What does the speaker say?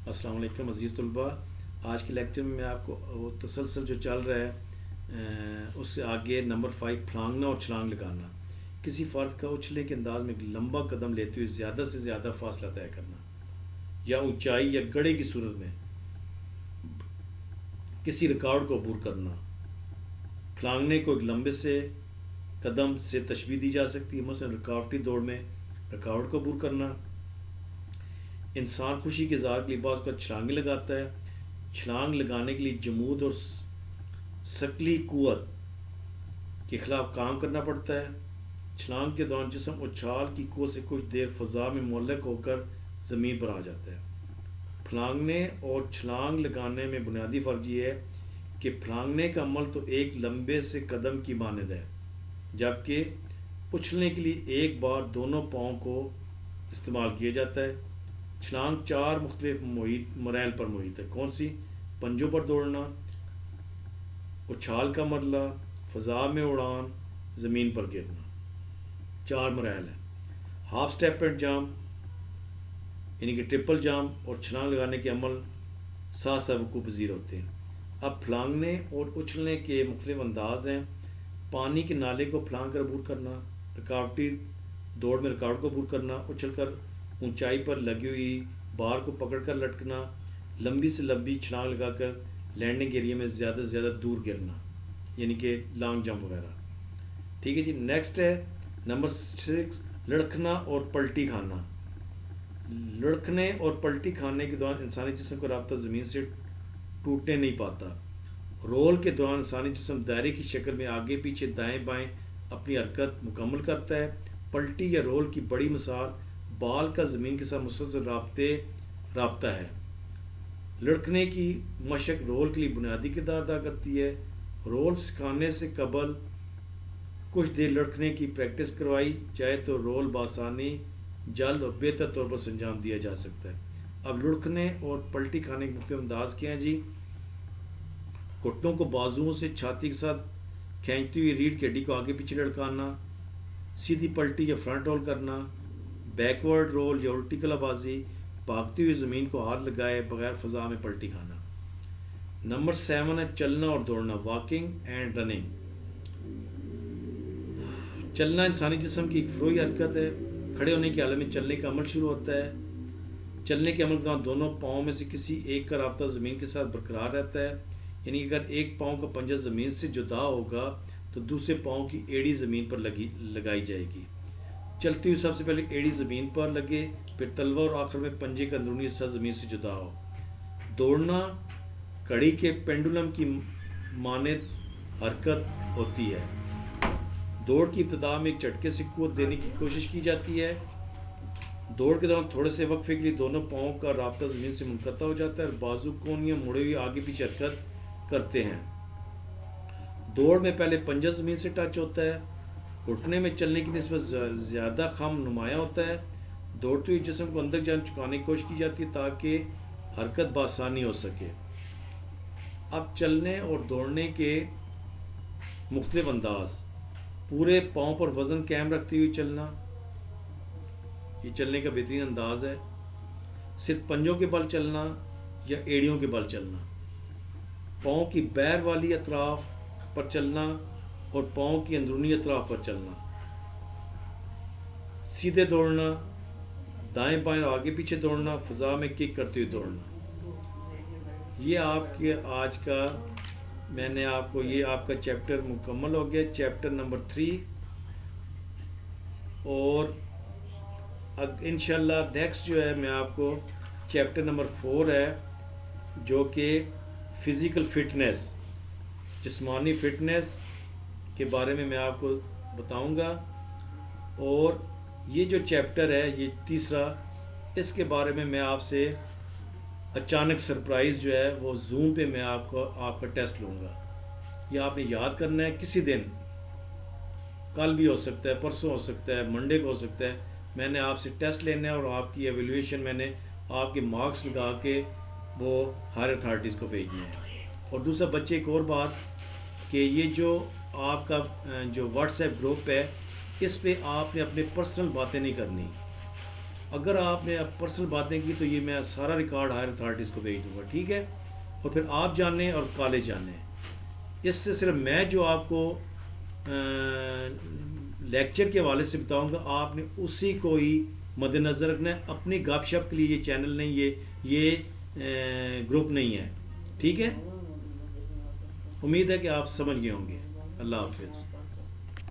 السلام علیکم عزیز طلباء. آج کے لیکچر میں آپ کو وہ تسلسل جو چل رہا ہے اس سے آگے نمبر 5 پھلانگنا اور چھلانگ لگانا. کسی فرد کا اچھلنے کے انداز میں ایک لمبا قدم لیتے ہوئے زیادہ سے زیادہ فاصلہ طے کرنا یا اونچائی یا گڑھے کی صورت میں کسی ریکارڈ کو عبور کرنا. پھلانگنے کو ایک لمبے سے قدم سے تشبیہ دی جا سکتی ہے، مثلا رکاوٹی دوڑ میں ریکارڈ کو عبور کرنا. انسان خوشی کے اظہار کے لیے بعض کا چھلانگیں لگاتا ہے. چھلانگ لگانے کے لیے جمود اور ثقلی قوت کے خلاف کام کرنا پڑتا ہے. چھلانگ کے دوران جسم اچھال کی قوت سے کچھ دیر فضا میں معلق ہو کر زمین پر آ جاتا ہے. پھلانگنے اور چھلانگ لگانے میں بنیادی فرق یہ ہے کہ پھلانگنے کا عمل تو ایک لمبے سے قدم کی مانند ہے، جبکہ اچھلنے کے لیے ایک بار دونوں پاؤں کو استعمال کیا جاتا ہے. چھلانگ 4 مختلف مراحل پر محیط ہے. کون سی؟ پنجوں پر دوڑنا، اچھال کا مرحلہ، فضا میں اڑان، زمین پر گرنا. 4 مراحل ہیں. ہاف سٹیپ اینڈ جمپ یعنی کہ ٹرپل جمپ اور چھلانگ لگانے کے عمل ساتھ ساتھ وقوع پذیر ہوتے ہیں. اب پھلانگنے اور اچھلنے کے مختلف انداز ہیں. پانی کے نالے کو پھلانگ کر عبور کرنا، رکاوٹی دوڑ میں ریکارڈ کو عبور کرنا، اچھل کر اونچائی پر لگی ہوئی بار کو پکڑ کر لٹکنا، لمبی سے لمبی چھلانگ لگا کر لینڈنگ ایریا میں زیادہ سے زیادہ دور گرنا یعنی کہ لانگ جمپ وغیرہ. ٹھیک ہے جی. نیکسٹ ہے نمبر 6 لڑکھنا اور پلٹی کھانا. لڑکھنے اور پلٹی کھانے کے دوران انسانی جسم کا رابطہ زمین سے ٹوٹنے نہیں پاتا. رول کے دوران انسانی جسم دائرے کی شکل میں آگے پیچھے دائیں بائیں اپنی حرکت مکمل کرتا ہے. پلٹی یا رول کی بڑی مثال بال کا زمین کے ساتھ مسلسل رابطہ ہے. لڑکنے کی مشق رول کے لیے بنیادی کردار ادا کرتی ہے. رول سکھانے سے قبل کچھ دیر لڑکنے کی پریکٹس کروائی جائے تو رول بآسانی جلد اور بہتر طور پر سنجام دیا جا سکتا ہے. اب لڑکنے اور پلٹی کھانے کے مختلف انداز کیا ہیں جی؟ گھٹنوں کو بازوؤں سے چھاتی کے ساتھ کھینچتی ہوئی ریڑھ کی ہڈی کو آگے پیچھے لڑکانا، سیدھی پلٹی یا فرنٹ رول کرنا، بیکورڈ رول یا الٹی کلا بازی، بھاگتی ہوئی زمین کو ہاتھ لگائے بغیر فضا میں پلٹی کھانا. نمبر 7 ہے چلنا اور دوڑنا، واکنگ اینڈ رننگ. چلنا انسانی جسم کی ایک فروئی حرکت ہے. کھڑے ہونے کی حالت میں چلنے کا عمل شروع ہوتا ہے. چلنے کے عمل کے دوران دونوں پاؤں میں سے کسی ایک کا رابطہ زمین کے ساتھ برقرار رہتا ہے. یعنی اگر ایک پاؤں کا پنجہ زمین سے جدا ہوگا تو دوسرے پاؤں کی ایڑی زمین پر لگائی جائے گی. چلتی ہوئی سب سے پہلے ایڑی زمین پر لگے، پھر تلوا اور آخر میں پنجے کا اندرونی حصہ زمین سے جدا ہو. دوڑنا گھڑی کے پینڈولم کی مانند حرکت ہوتی ہے. دوڑ کی ابتدا میں ایک جھٹکے سے قوت دینے کی کوشش کی جاتی ہے. دوڑ کے دوران تھوڑے سے وقفے کے لیے دونوں پاؤں کا رابطہ زمین سے منقطع ہو جاتا ہے اور بازو کونیاں مڑے ہوئے آگے پیچھے حرکت کرتے ہیں. دوڑ میں پہلے پنجہ زمین سے ٹچ ہوتا ہے. گھٹنے میں چلنے کی نسبت زیادہ خم نمایاں ہوتا ہے. دوڑتے ہوئے جسم کو اندر جانب چکانے کی کوشش کی جاتی ہے تاکہ حرکت بآسانی ہو سکے. اب چلنے اور دوڑنے کے مختلف انداز. پورے پاؤں پر وزن قائم رکھتے ہوئے چلنا، یہ چلنے کا بہترین انداز ہے. صرف پنجوں کے بل چلنا یا ایڑیوں کے بل چلنا. پاؤں کی بیر والی اطراف پر چلنا اور پاؤں کی اندرونی اطراف پر چلنا. سیدھے دوڑنا، دائیں بائیں اور آگے پیچھے دوڑنا، فضا میں کک کرتے ہوئے دوڑنا. یہ آپ کے آج کا میں نے آپ کو یہ آپ کا چیپٹر مکمل ہو گیا، چیپٹر نمبر 3. اور انشاءاللہ نیکسٹ جو ہے میں آپ کو چیپٹر نمبر 4 ہے جو کہ فزیکل فٹنس، جسمانی فٹنس کے بارے میں آپ کو بتاؤں گا. اور یہ جو چیپٹر ہے یہ تیسرا، اس کے بارے میں آپ سے اچانک سرپرائز جو ہے وہ زوم پہ میں آپ کا ٹیسٹ لوں گا. یہ آپ نے یاد کرنا ہے کسی دن، کل بھی ہو سکتا ہے، پرسوں ہو سکتا ہے، منڈے کو ہو سکتا ہے. میں نے آپ سے ٹیسٹ لینا ہے اور آپ کی ایویلویشن میں نے آپ کے مارکس لگا کے وہ ہائر اتھارٹیز کو بھیجنے ہیں. اور دوسرا بچے ایک اور بات کہ یہ جو آپ کا جو واٹس ایپ گروپ ہے اس پہ آپ نے اپنے پرسنل باتیں نہیں کرنی. اگر آپ نے پرسنل باتیں کی تو یہ میں سارا ریکارڈ ہائر اتھارٹیز کو بھیج دوں گا، ٹھیک ہے؟ اور پھر آپ جانیں اور کالج جانیں. اس سے صرف میں جو آپ کو لیکچر کے حوالے سے بتاؤں گا، آپ نے اسی کو ہی مد نظر رکھنا ہے. اپنی گپ شپ کے لیے یہ چینل نہیں، یہ گروپ نہیں ہے، ٹھیک ہے؟ امید ہے کہ آپ سمجھ گئے ہوں گے. اللہ حافظ.